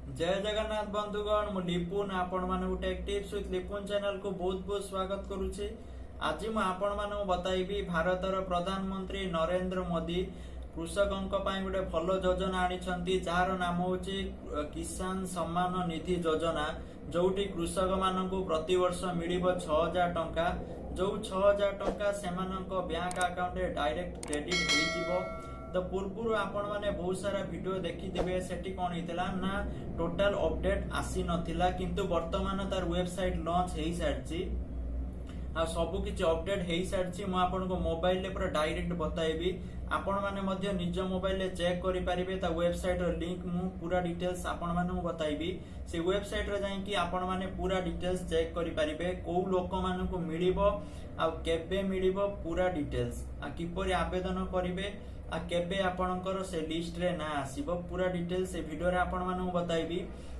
जय जगन्नाथ बंधुगण मु लिपुन आपण मानक take tips with Lipun channel को बहुत बहुत स्वागत करुछि। आज मु आपण मानक बताइबी भारतर प्रधानमंत्री नरेंद्र मोदी कृषकों गोटे भल योजना आनी जार नाम हूँ किसान सम्मान निधि योजना जोटी कृषक मान प्रति वर्ष मिल 6000 टंका जो 6000 टंका से बैंक अकाउंट डायरेक्ट क्रेडिट हो। तो पूर्व आपण मैंने बहुत सारा वीडियो देखी सेठी कौन होता ना टोटाल अपडेट आसी नथिला किंतु वर्तमान तार वेबसाइट लॉन्च हो सारी आ सबु किछि अपडेट हो सारी मु आपन को मोबाइल ले पूरा डायरेक्ट बताइबी आपण माने मध्य निज मोबाइल ले चेक करि परिबे ता वेबसाइट रो लिंक मु पूरा डिटेल्स आपण माने बताइबी से वेबसाइट रे जाई कि आपण माने पूरा डिटेल्स चेक करि परिबे को लोक मान को मिलिबो आ केबे मिलिबो पूरा डिटेल्स आ किपरि आवेदन करिवे आ केबे आपणकर से लिस्ट रे ना आसीबो पूरा डिटेल्स से वीडियो रे आपण मानू बताइबी।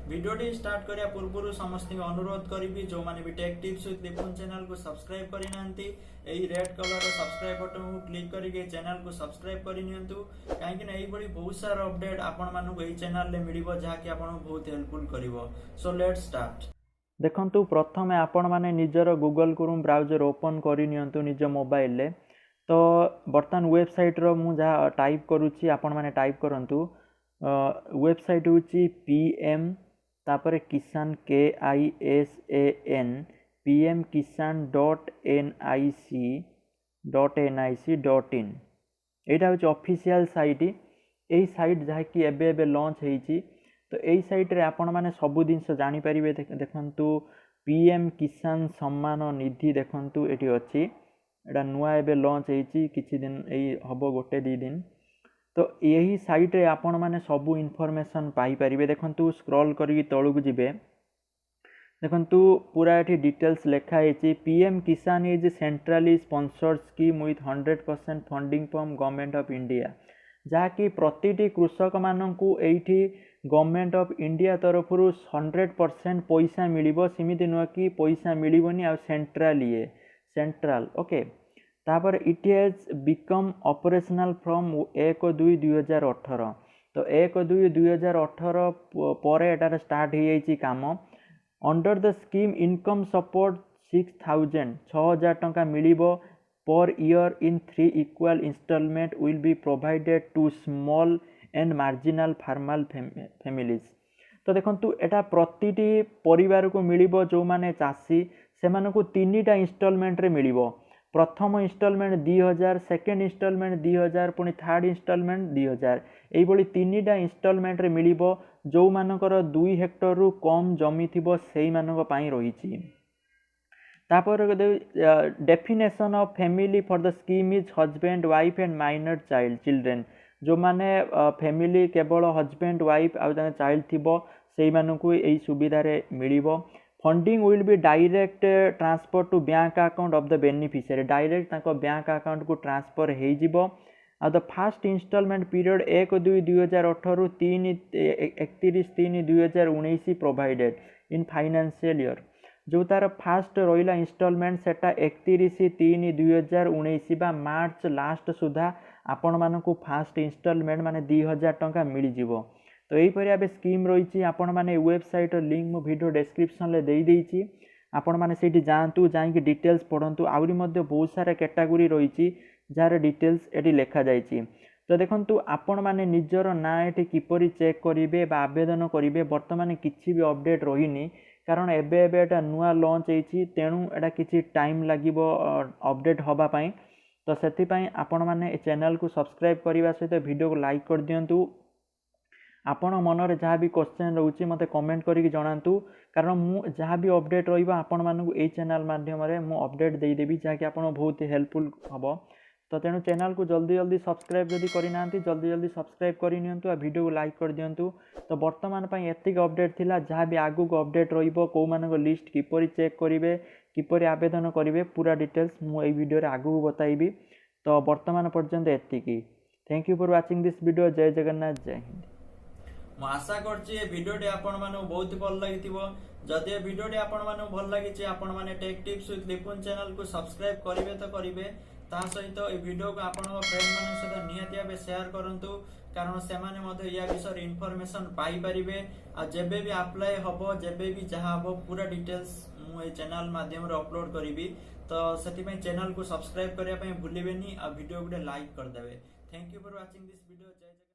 वीडियोटी स्टार्ट करिया पूर्व समस्त अनुरोध करी जो माने भी take tips with Lipun channel को सब्सक्राइब करि नांती एई रेड कलर रो सब्सक्राइब बटन को क्लिक करिके चैनल को सब्सक्राइब करि नियंतु काहे कि एई बडी बहुत सारा अपडेट आपण मानू एई चैनल ले मिलिबो जहा कि आपण बहुत हेल्पफुल करिवो। So let's start. देखंतु प्रथमे आपण माने निजर गूगल क्रोम ब्राउजर ओपन करि नियंतु निज मोबाइल ले। तो बर्तमान वेबसाइट रो मु जहाँ टाइप करुच्ची आपण माने टाइप करंतु वेबसाइट होची पीएम तापर किसान KISAN pmkisan.nic.in एटा होची ऑफिशियल साइट। एई साइट जहाँ कि एबे लॉन्च होईची। तो एई साइट रे आपण माने सब जिनस जानि परिबे। देखंतु पीएम किसान सम्मान निधि देखंतु एटी अछि एटा नुआ एबे लॉन्च होईची किछि दिन एई हबो गोटे दी दिन। तो यही साइट रे आपण माने सबु इन्फॉर्मेशन पाई परिबे। देखंतु स्क्रॉल करी तळुक जिबे देखंतु पूरा एठी डिटेल्स लेखा होईची पीएम किसान is centrally sponsored scheme with 100% funding from government of India जहा कि प्रतिटी कृषक माननकु एठी गवर्नमेंट ऑफ इंडिया तरफ 100% पैसा मिलिबो। सिमिति नुआ कि पैसा मिलिबोनी आ सेंट्रल ओके। तापर it has become operational from 1/2/2018। तो 1/2/2018 पर एटार स्टार्ट हो जाइए काम। Under the scheme income support 6000 टंका मिलिबो per year in 3 equal installment will be provided to small and marginal farmer families. तो देखंतु एटा प्रतिटी परिवार को मिलिबो जो माने चासी सेमानकु 3टा इंस्टॉलमेंट रे मिलिबो। प्रथम इंस्टॉलमेंट 2000 सेकेंड इंस्टॉलमेंट 2000 पुणी थर्ड इंस्टॉलमेंट 2000 एई बळी 3टा इंस्टॉलमेंट रे मिलिबो जो मानकर 2 हेक्टर रु कम जमी थिबो सेई मानक पई रहिछि। तापर definition of family for the scheme is husband wife and minor children जो माने फैमिली केवल हस्बैंड वाइफ आ चाइल्ड थिबो सेई मानकु एई सुविधा रे मिलिबो। Funding will be direct transfer to bank account of the beneficiary direct ताको बैंक अकाउंट को ट्रांसफर हो जिवो। आ द फर्स्ट इंस्टॉलमेंट पीरियड 1/2/2018 रु 31/3/2019 प्रोवाइडेड इन फाइनेंशियल ईयर जो तार फास्ट रहिला इंस्टॉलमेंट सेटा 31/3/2019 बा मार्च लास्ट सुधा आपण मानकु फास्ट इंस्टॉलमेंट माने 2000 टंका मिल जिवो। तो यहीपरि आबे स्कीम रही आपण माने वेबसाइट लिंक मु वीडियो डिस्क्रिप्शन ले देई देइछि आपण माने सेठी जांतु जाई डिटेल्स पढंतु। आउरी मध्ये बहुत सारा कैटेगरी रही जार डिटेल्स एटी लेखा जाइछि। तो देखंतु आपण माने निजर ना एटी किपरि चेक करिवे बा आवेदन करिवे वर्तमान किछि भी अपडेट रहिनी कारण एबे एटा नुआ लॉन्च होईछि तेणु एटा किछि टाइम लागिबो अपडेट होबा पई। तो सेति पई आपण माने चैनल को सब्सक्राइब करबा सहित वीडियो को लाइक कर दियंतु। आपण मनरे जहाँ भी क्वेश्चन रोचे मते कमेंट करिक जणांतु कारण मु जहाँ भी अपडेट रहिबा आपण मानकु ए चैनल माध्यम रे मु अपडेट देई देबी जहाँ कि आपण बहुत हेल्पफुल हबो। तो तेणु चैनल को जल्दी जल्दी सब्सक्राइब जदि करि नांती जल्दी जल्दी सब्सक्राइब करि नियंतु आ वीडियो को लाइक कर दियंतु। तो वर्तमान पई एतिक अपडेट थिला जहाँ भी आगु को अपडेट रहिबो को मानको लिस्ट किपरि चेक करिवे किपरि आवेदन करिवे पूरा डिटेल्स मु ए वीडियो रे आगु बताइबी। तो वर्तमान पर्यंत एतिकी। Thank you for watching this video. जय जगन्नाथ जय हिंद। मु आशा करछि ए वीडियोटी आपण माने बहुत भल लागिथिबो। जदि ए वीडियोटी आपण माने भल लागिछि आपण माने take tips with Lipun channel को सब्सक्राइब करिवे तो करिवे ता सहित ए वीडियो को आपण फ्रेंड मान सहित निहाती भाबे शेयर करंतु कारण सेमाने मध्य या विषय इनफॉरमेशन पाई परिबे आ जेबे भी अप्लाई हबो जेबे भी जहा हबो पूरा डिटेल्स मु ए चैनल माध्यम रे अपलोड करिवि तो सेति में चैनल को सब्सक्राइब करिया पय भूलिबेनी आ वीडियो को लाइक कर देबे। Thank you for watching this video. जय